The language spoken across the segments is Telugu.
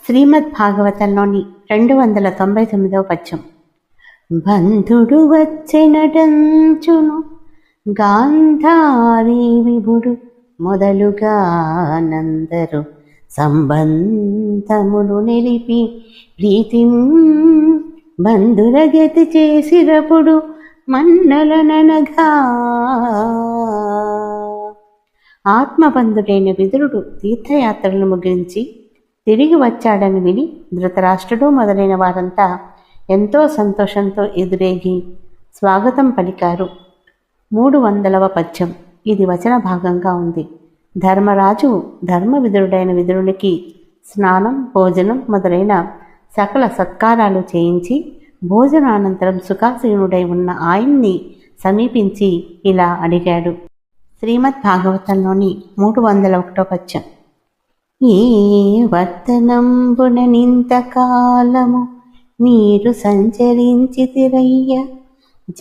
శ్రీమద్ భాగవతంలోని 299వ పద్యం. బంధుడు వచ్చెనటంచును గాంధారీ విభుడు మొదలుగా నందరు సంబంధములు నిలిపి ప్రీతిం బంధురగతి చేసిరపుడు మన్నలననగా. ఆత్మబంధుడైన విదురుడు తీర్థయాత్రలు ముగించి తిరిగి వచ్చాడని విని ధృతరాష్ట్రుడు మొదలైన వారంతా ఎంతో సంతోషంతో ఎదురేగి స్వాగతం పలికారు. 300వ పద్యం. ఇది వచన భాగంగా ఉంది. ధర్మరాజు ధర్మవిదురుడైన విదురునికి స్నానం, భోజనం మొదలైన సకల సత్కారాలు చేయించి భోజనానంతరం సుఖాసీనుడై ఉన్న ఆయన్ని సమీపించి ఇలా అడిగాడు. శ్రీమద్ భాగవతంలోని 301వ పద్యం. ఏ వర్తనంబుననింతకాలము మీరు సంచరించితిరయ్య,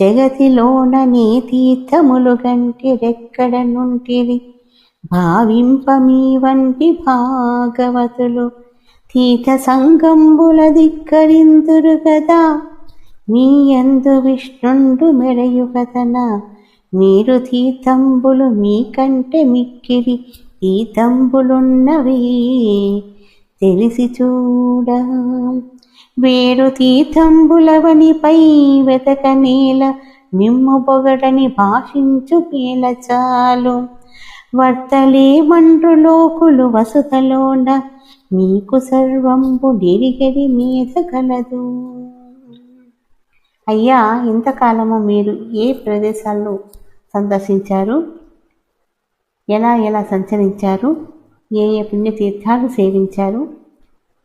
జగతిలోన నీ తీర్థములు గంటిరెక్కడ నుంటిరి, భావింప మీ వంటి భాగవతులు తీర్థ సంగంబుల ధిక్కరింతురు గదా, మీ యందు విష్ణుండు మెడయు కథన, మీరు తీర్థంబులు మీకంటే మిక్కిరి తీర్థంబులున్నవి తెలిసి చూడ, వేరు తీర్థంబులవనిపై వెతక నేల, మిమ్ము పొగడని భాషించు పేల చాలు, వర్తలే మండ్రులోకులు వసుతలోన, మీకు సర్వంబు నిరిగడి మీద కలదు. అయ్యా, ఇంతకాలము మీరు ఏ ప్రదేశాల్లో సందర్శించారు, ఎలా సంచరించారు, ఏ పుణ్యతీర్థాలు సేవించారు,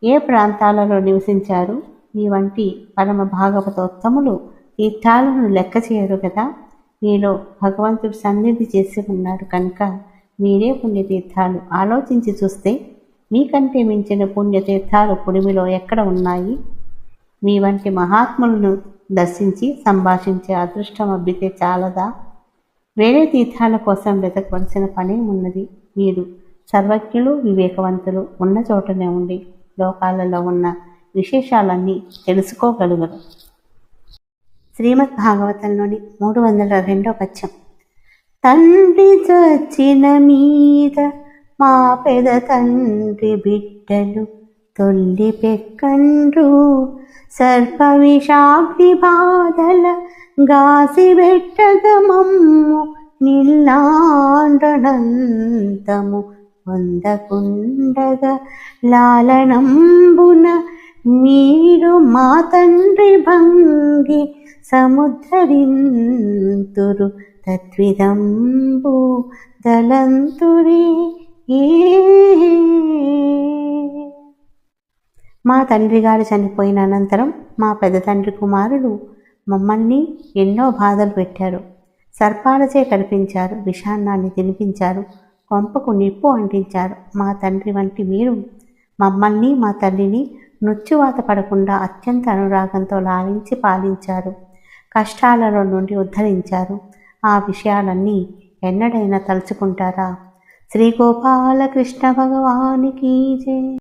ఏ ప్రాంతాలలో నివసించారు, మీ వంటి పరమ భాగవతోత్తములు తీర్థాలను లెక్క చేయరు కదా. మీలో భగవంతుడు సన్నిధి చేసి ఉన్నాడు కనుక మీరే పుణ్యతీర్థాలు. ఆలోచించి చూస్తే మీకంటే మించిన పుణ్యతీర్థాలు పుడిమిలో ఎక్కడ ఉన్నాయి? మీ వంటి మహాత్ములను దర్శించి సంభాషించే అదృష్టం అబ్బితే చాలదా? వేరే తీర్థాల కోసం వెతకవలసిన పనే ఉన్నది. మీరు సర్వజ్ఞులు, వివేకవంతులు ఉన్న చోటనే ఉండి లోకాలలో ఉన్న విశేషాలన్నీ తెలుసుకోగలుగరు. శ్రీమద్ భాగవతంలోని 302వ పద్యం. తండ్రి చచ్చిన మీద మా పెద తండ్రి బిడ్డలు తొల్లి పెక్కండ్రు, సర్ప విషాగ్ని బాధల గాసి పెట్టగమమ్ము నిల్లాండనంతము పొందకుండగా, లాలనంబున మీరు మా తండ్రి భంగి సముద్ధరింతురు, తద్విదంబు దలంతురే. మా తండ్రి గారు చనిపోయిన అనంతరం మా పెద్ద తండ్రి కుమారులు మమ్మల్ని ఎన్నో బాధలు పెట్టారు. సర్పాలచే కనిపించారు, విషాన్నాన్ని తినిపించారు, కొంపకు నిప్పు అంటించారు. మా తండ్రి వంటి మీరు మమ్మల్ని, మా తల్లిని నొచ్చువాత పడకుండా అత్యంత అనురాగంతో లాలించి పాలించారు, కష్టాలలో నుండి ఉద్ధరించారు. ఆ విషయాలన్నీ ఎన్నడైనా తలుచుకుంటారా? శ్రీ గోపాలకృష్ణ భగవానికి జై.